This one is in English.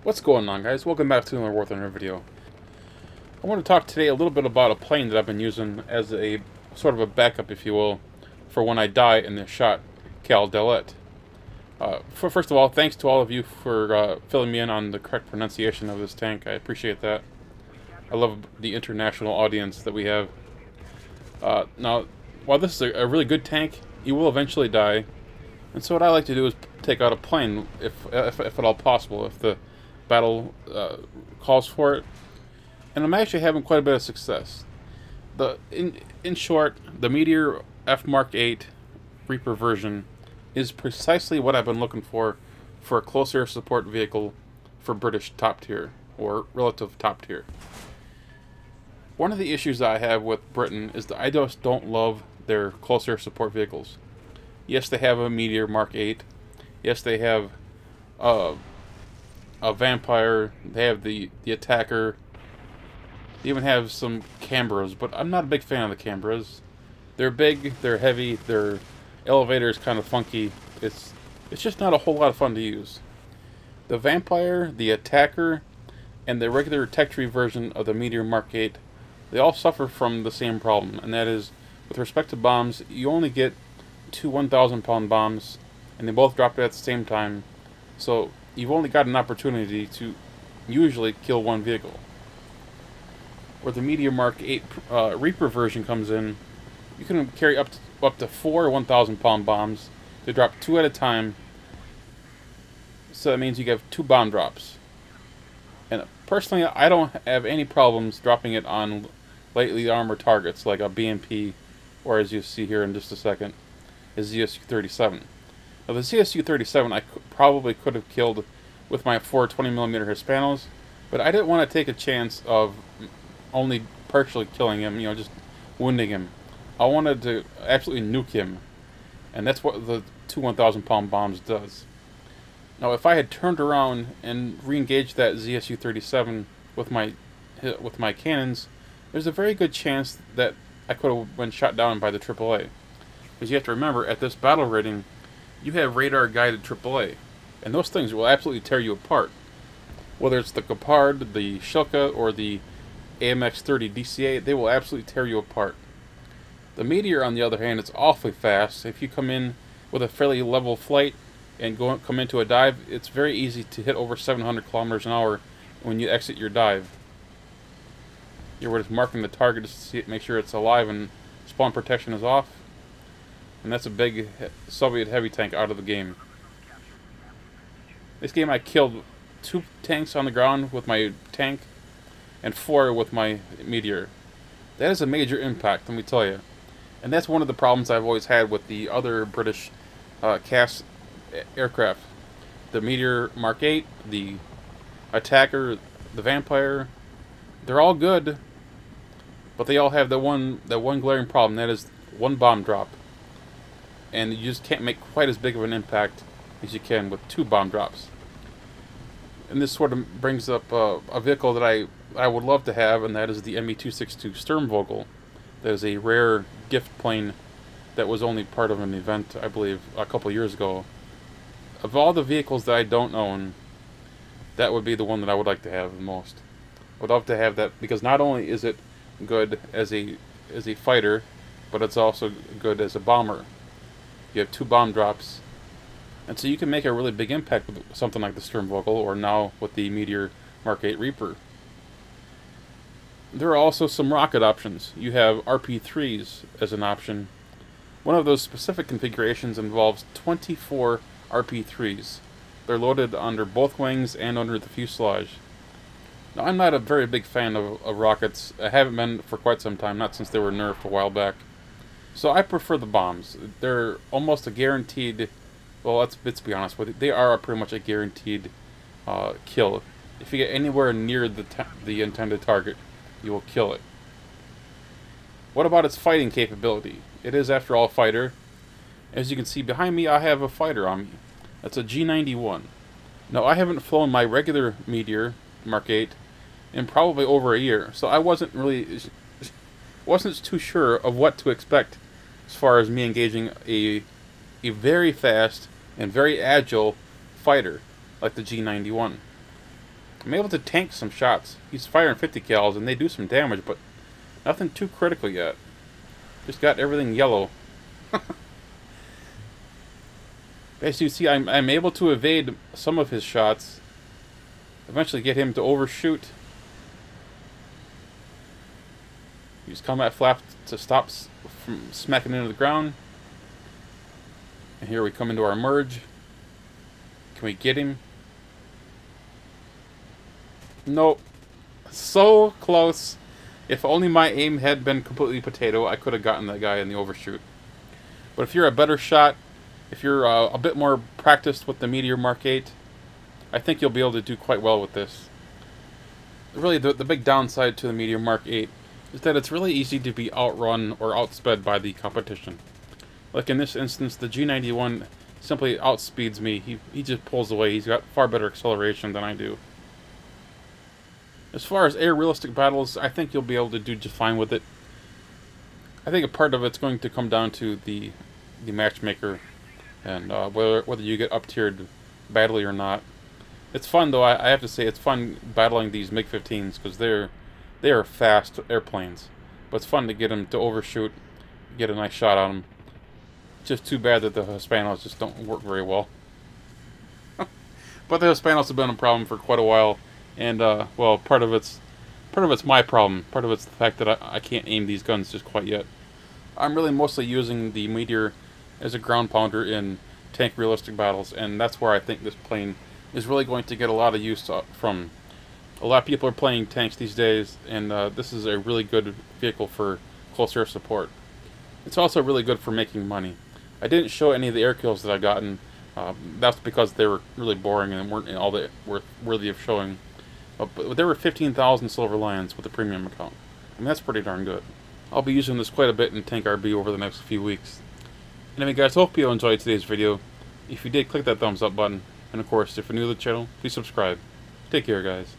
What's going on, guys? Welcome back to another Worth Another video. I want to talk today a little bit about a plane that I've been using as a sort of a backup, if you will, for when I die in this shot, Cal Delet. First of all, thanks to all of you for filling me in on the correct pronunciation of this tank. I appreciate that. I love the international audience that we have. Now, while this is a really good tank, you will eventually die. And so what I like to do is take out a plane, if at all possible, if the battle calls for it. And I'm actually having quite a bit of success. In short, the Meteor Mk Reaper version is precisely what I've been looking for a close air support vehicle for British top tier, or relative top tier. One of the issues I have with Britain is that I just don't love their close air support vehicles. Yes, they have a Meteor Mk. Yes, they have a Vampire. They have the Attacker. They even have some Canberras, but I'm not a big fan of the Canberras. They're big, they're heavy, their elevator is kind of funky. It's just not a whole lot of fun to use. The Vampire, the Attacker, and the regular tech tree version of the Meteor Mk, they all suffer from the same problem, and that is, with respect to bombs, you only get two 1,000-pound bombs, and they both drop at the same time, so you've only got an opportunity to usually kill one vehicle. Where the Meteor Mk Reaper version comes in, you can carry up to four 1,000-pound bombs. They drop two at a time, so that means you have two bomb drops. And personally, I don't have any problems dropping it on lightly armored targets like a BMP, or as you see here in just a second, a ZSU-37. Now the ZSU-37 I probably could have killed with my 420mm Hispanos, but I didn't want to take a chance of only partially killing him, you know, just wounding him. I wanted to absolutely nuke him, and that's what the two 1,000-pound bombs does. Now, if I had turned around and re-engaged that ZSU-37 with my cannons, there's a very good chance that I could have been shot down by the AAA. Because you have to remember, at this battle rating, you have radar-guided AAA, and those things will absolutely tear you apart. Whether it's the Gepard, the Shilka, or the AMX-30 DCA, they will absolutely tear you apart. The Meteor, on the other hand, is awfully fast. If you come in with a fairly level flight and come into a dive, it's very easy to hit over 700 kilometers an hour when you exit your dive. You're just marking the target to see it, make sure it's alive and spawn protection is off. And that's a big Soviet heavy tank out of the game. This game I killed 2 tanks on the ground with my tank and 4 with my Meteor. That is a major impact, let me tell you. And that's one of the problems I've always had with the other British CAS aircraft. The Meteor Mk, the Attacker, the Vampire, they're all good, but they all have that one glaring problem, that is one bomb drop. And you just can't make quite as big of an impact as you can with 2 bomb drops. And this sort of brings up a vehicle that I would love to have, and that is the ME-262 Sturmvogel. That is a rare gift plane that was only part of an event, I believe, a couple years ago. Of all the vehicles that I don't own, that would be the one that I would like to have the most. I would love to have that, because not only is it good as a fighter, but it's also good as a bomber. You have 2 bomb drops, and so you can make a really big impact with something like the Sturmvogel, or now with the Meteor Mk Reaper. There are also some rocket options. You have RP-3s as an option. One of those specific configurations involves 24 RP-3s. They're loaded under both wings and under the fuselage. Now, I'm not a very big fan of rockets. I haven't been for quite some time, not since they were nerfed a while back. So I prefer the bombs. They're almost a guaranteed, well, let's be honest with you, they are pretty much a guaranteed kill. If you get anywhere near the intended target, you will kill it. What about its fighting capability? It is, after all, a fighter. As you can see behind me, I have a fighter on me. That's a G91. Now, I haven't flown my regular Meteor Mk in probably over a year, so I wasn't too sure of what to expect as far as me engaging a very fast and very agile fighter like the G91. I'm able to tank some shots. He's firing 50 cals, and they do some damage, but nothing too critical yet. Just got everything yellow. As you see, I'm able to evade some of his shots. Eventually get him to overshoot. Use combat flap to stop from smacking into the ground. And here we come into our merge. Can we get him? Nope. So close. If only my aim had been completely potato, I could have gotten that guy in the overshoot. But if you're a better shot, if you're a bit more practiced with the Meteor Mk, I think you'll be able to do quite well with this. Really, the big downside to the Meteor Mk is that it's really easy to be outrun or outsped by the competition. Like in this instance, the G91 simply outspeeds me. He just pulls away. He's got far better acceleration than I do. As far as air realistic battles, I think you'll be able to do just fine with it. I think a part of it's going to come down to the matchmaker and whether you get up-tiered badly or not. It's fun, though. I have to say, it's fun battling these MiG-15s because they are fast airplanes. But it's fun to get them to overshoot, get a nice shot on them. Just too bad that the Hispanos just don't work very well. But the Hispanos have been a problem for quite a while, and well, part of it's my problem. Part of it's the fact that I can't aim these guns just quite yet. I'm really mostly using the Meteor as a ground pounder in tank realistic battles, and that's where I think this plane is really going to get a lot of use from. A lot of people are playing tanks these days, and this is a really good vehicle for close air support. It's also really good for making money. I didn't show any of the air kills that I've gotten. That's because they were really boring and weren't all that worthy of showing. But there were 15,000 silver lions with a premium account. I mean, that's pretty darn good. I'll be using this quite a bit in Tank RB over the next few weeks. Anyway guys, hope you enjoyed today's video. If you did, click that thumbs up button. And of course, if you're new to the channel, please subscribe. Take care guys.